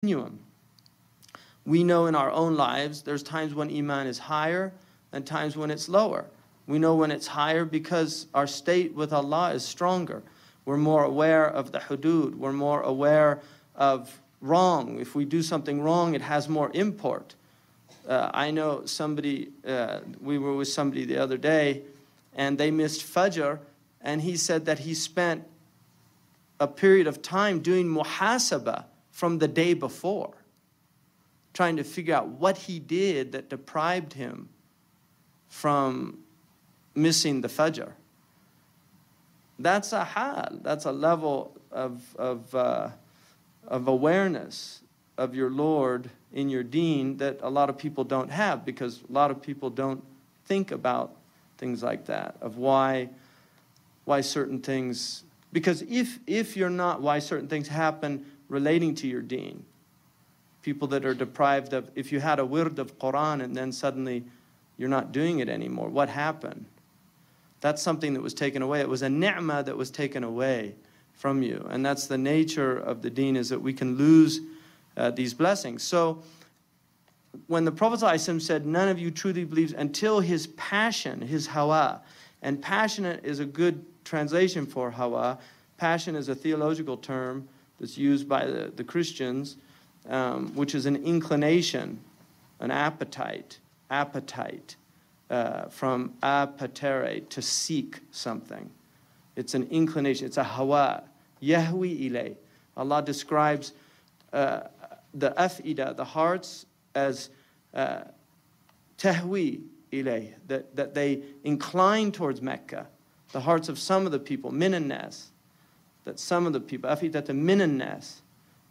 continuum. We know in our own lives there's times when iman is higher and times when it's lower. We know when it's higher because our state with Allah is stronger. We're more aware of the hudud. We're more aware of wrong. If we do something wrong, it has more import. I know somebody, we were with somebody the other day, and they missed Fajr, and he said that he spent a period of time doing muhasabah from the day before, trying to figure out what he did that deprived him from missing the Fajr. That's a hal, that's a level of awareness of your Lord in your deen that a lot of people don't have, because a lot of people don't think about things like that, of why certain things, because if you're not, why certain things happen relating to your deen. People that are deprived of, if you had a wird of Quran and then suddenly you're not doing it anymore, what happened? That's something that was taken away. It was a ni'mah that was taken away from you. And that's the nature of the deen, is that we can lose these blessings. So when the Prophet ﷺ said, none of you truly believes until his passion, his hawa, and passionate is a good translation for hawa. Passion is a theological term that's used by the Christians, which is an inclination, an appetite, from apatere, to seek something. It's an inclination, it's a hawa. Yahwi ilay. Allah describes the af'ida, the hearts, as tahwi ilay, that they incline towards Mecca. The hearts of some of the people, minan nas, that some of the people, afidata minan nas,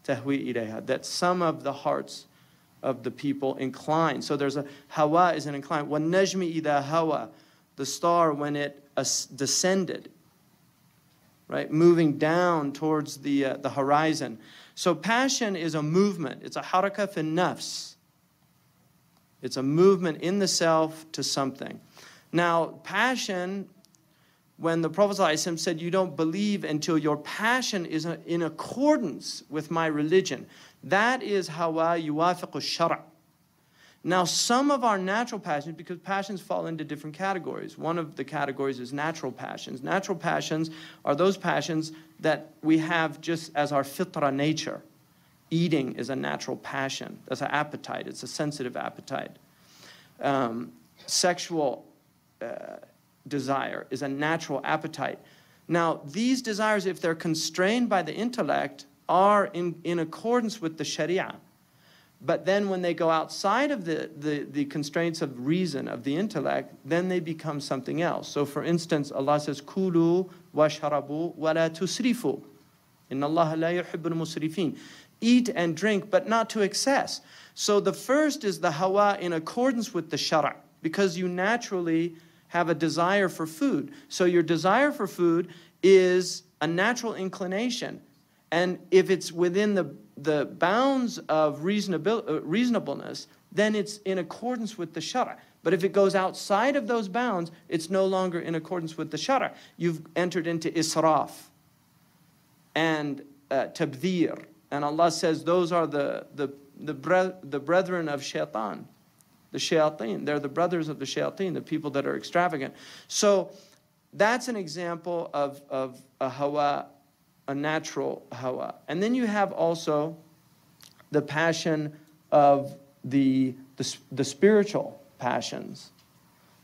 tahwi ilayha, that some of the hearts of the people incline. So there's a hawa is an incline. Wan najmi idha hawa, the star when it descended, right, moving down towards the horizon. So passion is a movement. It's a haraka fi nafs. It's a movement in the self to something. Now, passion, when the Prophet ﷺ said, you don't believe until your passion is in accordance with my religion, that is hawa yuwafiqu shara'. Now, some of our natural passions, because passions fall into different categories. One of the categories is natural passions. Natural passions are those passions that we have just as our fitra nature. Eating is a natural passion. That's an appetite. It's a sensitive appetite. Sexual desire is a natural appetite. Now, these desires, if they're constrained by the intellect, are in accordance with the Sharia. But then when they go outside of the constraints of reason, of the intellect, then they become something else. So for instance, Allah says, Kulu washarabu wa la tusrifu. Inna Allah la yuhibbul musrifin. Eat and drink, but not to excess. So the first is the hawa in accordance with the shara', because you naturally have a desire for food. So your desire for food is a natural inclination. And if it's within the bounds of reasonableness, then it's in accordance with the shara'. But if it goes outside of those bounds, it's no longer in accordance with the shara'. You've entered into israf and tabdhir. And Allah says those are the brethren of shaitan. The shayateen, they're the brothers of the shayateen, the people that are extravagant. So that's an example of a hawa, a natural hawa. And then you have also the passion of the spiritual passions.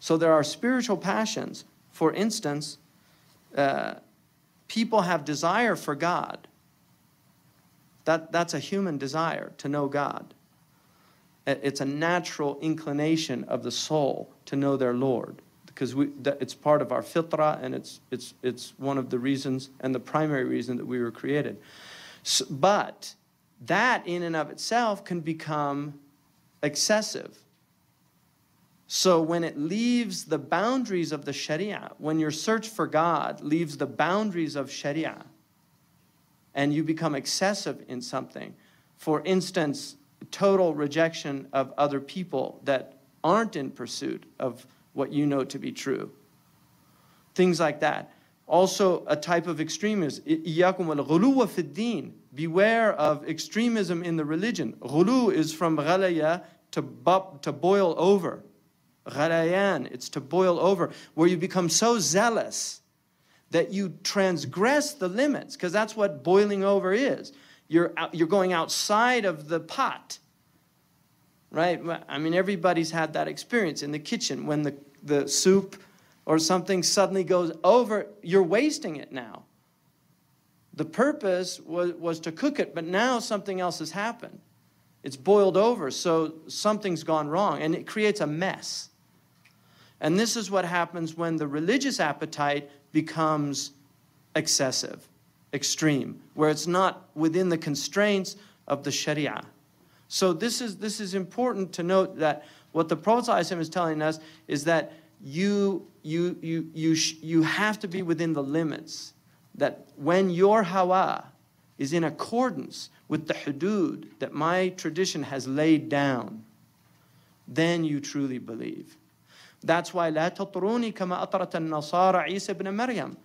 So there are spiritual passions. For instance, people have desire for God. That's a human desire, to know God. It's a natural inclination of the soul to know their Lord, because it's part of our fitrah, and it's one of the reasons and the primary reason that we were created. So, but that in and of itself can become excessive. So when it leaves the boundaries of the Sharia, when your search for God leaves the boundaries of Sharia, and you become excessive in something, for instance, total rejection of other people that aren't in pursuit of what you know to be true, things like that, Also, a type of extremism. إِيَّاكُمْ وَالْغُلُوَّ فِي الدِّينِ. Beware of extremism in the religion. Ghulu is from ghalaya, to boil over. Ghalayan, it's to boil over, where you become so zealous that you transgress the limits, because that's what boiling over is. You're going outside of the pot, right? I mean, everybody's had that experience in the kitchen when the soup or something suddenly goes over. You're wasting it now. The purpose was to cook it, but now something else has happened. It's boiled over, so something's gone wrong, and it creates a mess. And this is what happens when the religious appetite becomes excessive, extreme, where it's not within the constraints of the Sharia. So this is important to note, that what the Prophet ﷺ is telling us is that you have to be within the limits. That when your hawa is in accordance with the hudud that my tradition has laid down, then you truly believe. That's why لا تطروني كما أطرت النصارى عيسى بن مريم.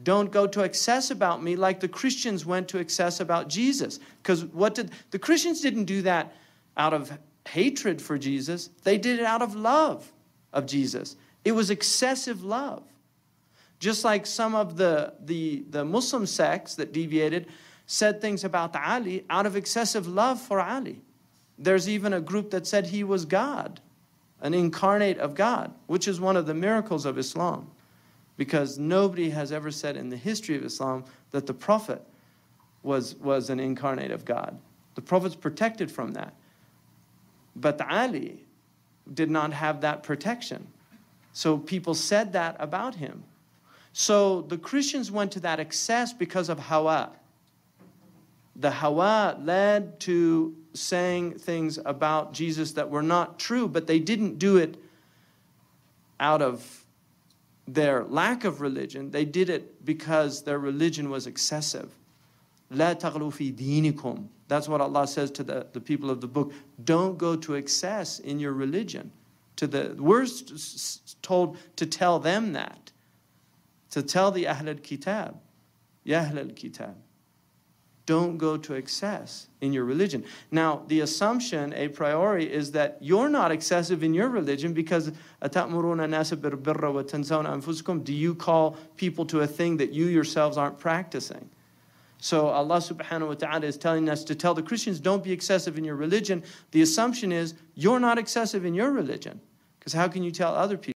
Don't go to excess about me like the Christians went to excess about Jesus. Because the Christians didn't do that out of hatred for Jesus. They did it out of love of Jesus. It was excessive love. Just like some of the Muslim sects that deviated said things about Ali out of excessive love for Ali. There's even a group that said he was God, an incarnate of God, which is one of the miracles of Islam. Because nobody has ever said in the history of Islam that the Prophet was an incarnate of God. The Prophet's protected from that. But Ali did not have that protection. So people said that about him. So the Christians went to that excess because of hawa. The hawa led to saying things about Jesus that were not true, but they didn't do it out of their lack of religion. They did it because their religion was excessive. لا تغلوا في دينكم. That's what Allah says to the people of the book. Don't go to excess in your religion. We're told to tell them that. To tell the Ahl al-Kitab, Ya Ahl al-Kitab, don't go to excess in your religion. Now, the assumption, a priori, is that you're not excessive in your religion because أَتَأْمُرُونَ النَّاسَ بِالْبِرِّ وَتَنْسَوْنَ أَنفُسَكُمْ. Do you call people to a thing that you yourselves aren't practicing? So Allah subhanahu wa ta'ala is telling us to tell the Christians, don't be excessive in your religion. The assumption is you're not excessive in your religion. Because how can you tell other people?